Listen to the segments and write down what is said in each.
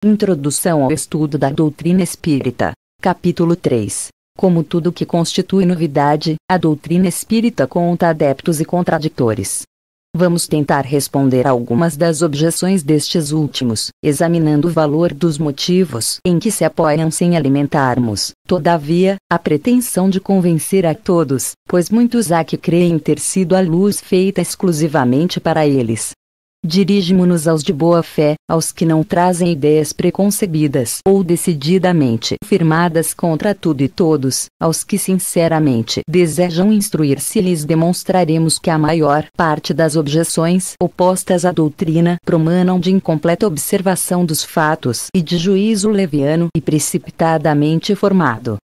Introdução ao estudo da doutrina espírita. Capítulo 3. Como tudo que constitui novidade, a doutrina espírita conta adeptos e contraditores. Vamos tentar responder algumas das objeções destes últimos, examinando o valor dos motivos em que se apoiam sem alimentarmos, todavia, a pretensão de convencer a todos, pois muitos há que creem ter sido a luz feita exclusivamente para eles. Dirigimo-nos aos de boa fé, aos que não trazem ideias preconcebidas ou decididamente firmadas contra tudo e todos, aos que sinceramente desejam instruir-se. Lhes demonstraremos que a maior parte das objeções opostas à doutrina promanam de incompleta observação dos fatos e de juízo leviano e precipitadamente formado.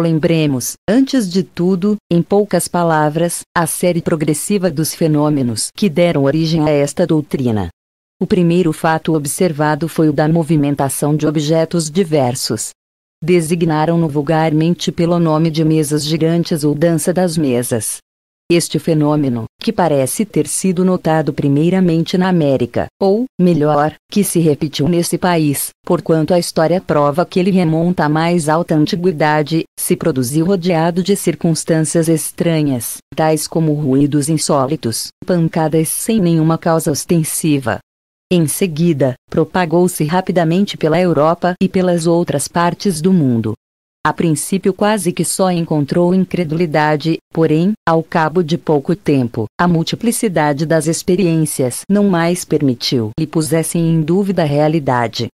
Lembremos, antes de tudo, em poucas palavras, a série progressiva dos fenômenos que deram origem a esta doutrina. O primeiro fato observado foi o da movimentação de objetos diversos. Designaram-no vulgarmente pelo nome de mesas gigantes ou dança das mesas. Este fenômeno, que parece ter sido notado primeiramente na América, ou, melhor, que se repetiu nesse país, porquanto a história prova que ele remonta à mais alta antiguidade, se produziu rodeado de circunstâncias estranhas, tais como ruídos insólitos, pancadas sem nenhuma causa ostensiva. Em seguida, propagou-se rapidamente pela Europa e pelas outras partes do mundo. A princípio quase que só encontrou incredulidade, porém, ao cabo de pouco tempo, a multiplicidade das experiências não mais permitiu lhe pusessem em dúvida a realidade.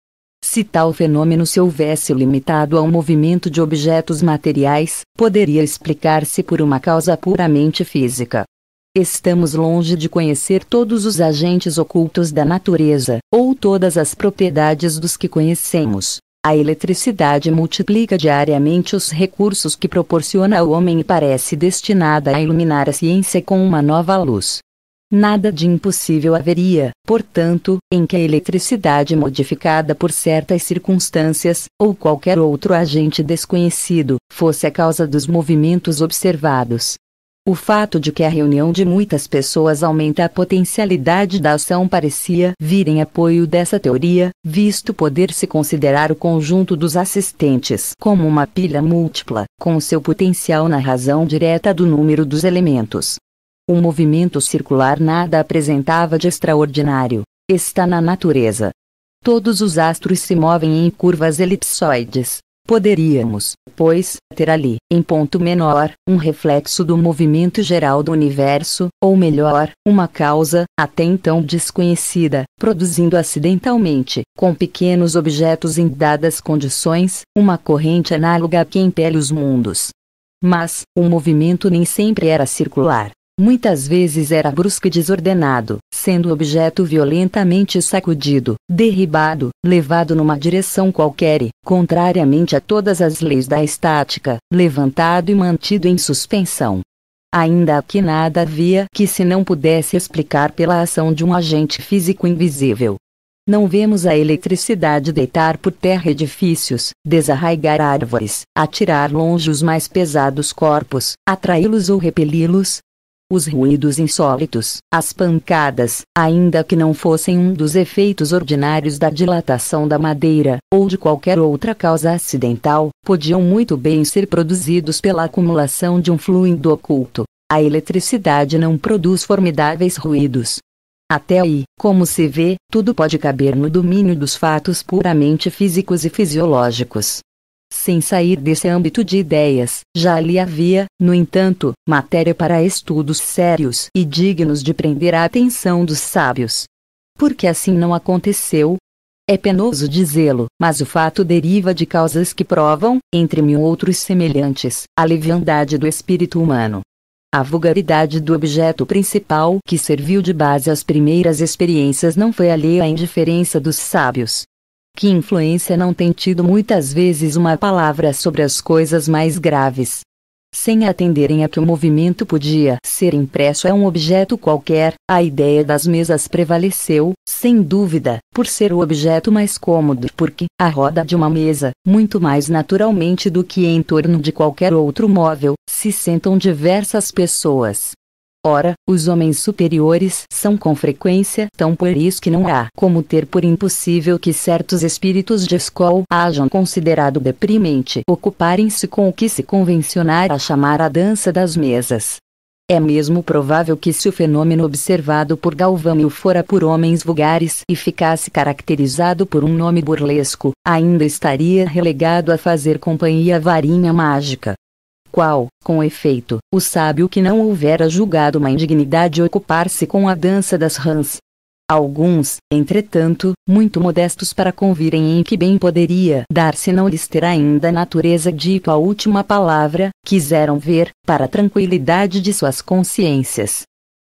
Se tal fenômeno se houvesse limitado ao movimento de objetos materiais, poderia explicar-se por uma causa puramente física. Estamos longe de conhecer todos os agentes ocultos da natureza, ou todas as propriedades dos que conhecemos. A eletricidade multiplica diariamente os recursos que proporciona ao homem e parece destinada a iluminar a ciência com uma nova luz. Nada de impossível haveria, portanto, em que a eletricidade modificada por certas circunstâncias, ou qualquer outro agente desconhecido, fosse a causa dos movimentos observados. O fato de que a reunião de muitas pessoas aumenta a potencialidade da ação parecia vir em apoio dessa teoria, visto poder-se considerar o conjunto dos assistentes como uma pilha múltipla, com seu potencial na razão direta do número dos elementos. O movimento circular nada apresentava de extraordinário. Está na natureza. Todos os astros se movem em curvas elipsoides. Poderíamos, pois, ter ali, em ponto menor, um reflexo do movimento geral do universo, ou melhor, uma causa, até então desconhecida, produzindo acidentalmente, com pequenos objetos em dadas condições, uma corrente análoga a que impele os mundos. Mas, o movimento nem sempre era circular. Muitas vezes era brusco e desordenado, sendo o objeto violentamente sacudido, derribado, levado numa direção qualquer e, contrariamente a todas as leis da estática, levantado e mantido em suspensão. Ainda aqui nada havia que se não pudesse explicar pela ação de um agente físico invisível. Não vemos a eletricidade deitar por terra edifícios, desarraigar árvores, atirar longe os mais pesados corpos, atraí-los ou repeli-los. Os ruídos insólitos, as pancadas, ainda que não fossem um dos efeitos ordinários da dilatação da madeira, ou de qualquer outra causa acidental, podiam muito bem ser produzidos pela acumulação de um fluido oculto. A eletricidade não produz formidáveis ruídos. Até aí, como se vê, tudo pode caber no domínio dos fatos puramente físicos e fisiológicos. Sem sair desse âmbito de ideias, já ali havia, no entanto, matéria para estudos sérios e dignos de prender a atenção dos sábios. Por que assim não aconteceu? É penoso dizê-lo, mas o fato deriva de causas que provam, entre mil outros semelhantes, a leviandade do espírito humano. A vulgaridade do objeto principal que serviu de base às primeiras experiências não foi alheia à indiferença dos sábios. Que influência não tem tido muitas vezes uma palavra sobre as coisas mais graves? Sem atenderem a que o movimento podia ser impresso a um objeto qualquer, a ideia das mesas prevaleceu, sem dúvida, por ser o objeto mais cômodo, porque, à roda de uma mesa, muito mais naturalmente do que em torno de qualquer outro móvel, se sentam diversas pessoas. Ora, os homens superiores são com frequência tão pueris que não há como ter por impossível que certos espíritos de escola hajam considerado deprimente ocuparem-se com o que se convencionara a chamar a dança das mesas. É mesmo provável que se o fenômeno observado por Galvão fora por homens vulgares e ficasse caracterizado por um nome burlesco, ainda estaria relegado a fazer companhia à varinha mágica. Qual, com efeito, o sábio que não houvera julgado uma indignidade ocupar-se com a dança das rãs? Alguns, entretanto, muito modestos para convirem em que bem poderia dar se não lhes ter ainda a natureza dito a última palavra, quiseram ver, para a tranquilidade de suas consciências.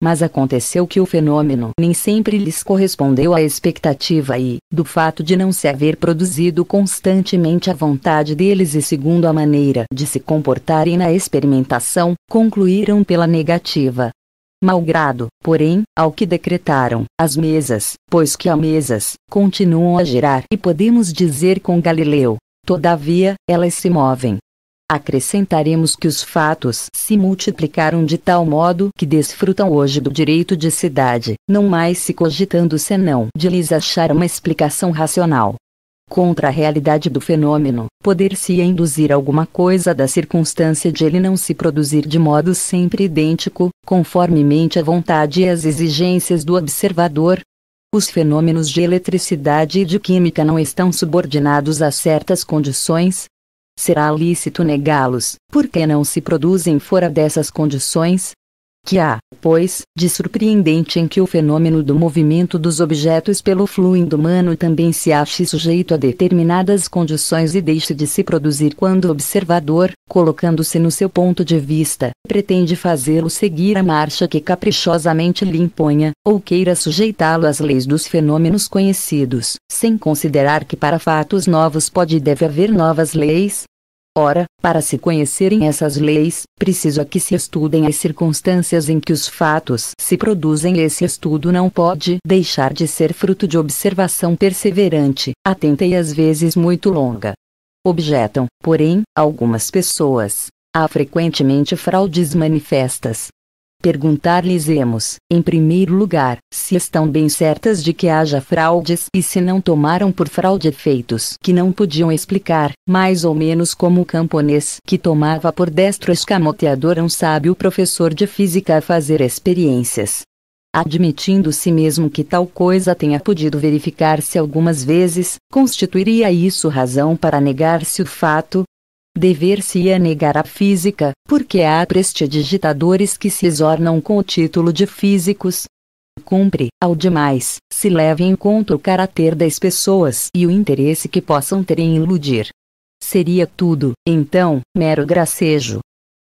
Mas aconteceu que o fenômeno nem sempre lhes correspondeu à expectativa e, do fato de não se haver produzido constantemente à vontade deles e segundo a maneira de se comportarem na experimentação, concluíram pela negativa. Malgrado, porém, ao que decretaram, as mesas, pois que as mesas, continuam a girar e podemos dizer com Galileu, todavia, elas se movem. Acrescentaremos que os fatos se multiplicaram de tal modo que desfrutam hoje do direito de cidade, não mais se cogitando senão de lhes achar uma explicação racional. Contra a realidade do fenômeno, poder-se-ia induzir alguma coisa da circunstância de ele não se produzir de modo sempre idêntico, conformemente à vontade e às exigências do observador? Os fenômenos de eletricidade e de química não estão subordinados a certas condições? Será lícito negá-los, porque não se produzem fora dessas condições? Que há, pois, de surpreendente em que o fenômeno do movimento dos objetos pelo fluido humano também se ache sujeito a determinadas condições e deixe de se produzir quando o observador, colocando-se no seu ponto de vista, pretende fazê-lo seguir a marcha que caprichosamente lhe imponha, ou queira sujeitá-lo às leis dos fenômenos conhecidos, sem considerar que para fatos novos pode e deve haver novas leis? Ora, para se conhecerem essas leis, preciso que se estudem as circunstâncias em que os fatos se produzem e esse estudo não pode deixar de ser fruto de observação perseverante, atenta e às vezes muito longa. Objetam, porém, algumas pessoas. Há frequentemente fraudes manifestas. Perguntar-lhes-emos, em primeiro lugar, se estão bem certas de que haja fraudes e se não tomaram por fraude efeitos que não podiam explicar, mais ou menos como o camponês que tomava por destro escamoteador um sábio professor de física a fazer experiências. Admitindo-se mesmo que tal coisa tenha podido verificar-se algumas vezes, constituiria isso razão para negar-se o fato? Dever-se-ia negar a física, porque há prestidigitadores que se exornam com o título de físicos. Cumpre, ao demais, se leve em conta o caráter das pessoas e o interesse que possam ter em iludir. Seria tudo, então, mero gracejo.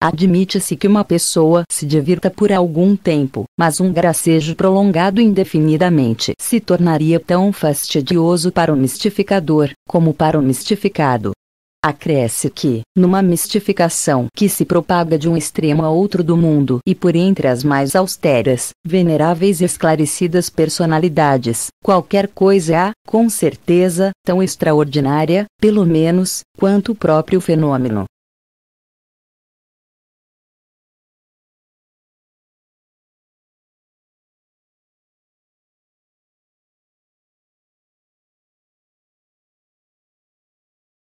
Admite-se que uma pessoa se divirta por algum tempo, mas um gracejo prolongado indefinidamente se tornaria tão fastidioso para o mistificador, como para o mistificado. Acresce que, numa mistificação que se propaga de um extremo a outro do mundo e por entre as mais austeras, veneráveis e esclarecidas personalidades, qualquer coisa há, com certeza, tão extraordinária, pelo menos, quanto o próprio fenômeno.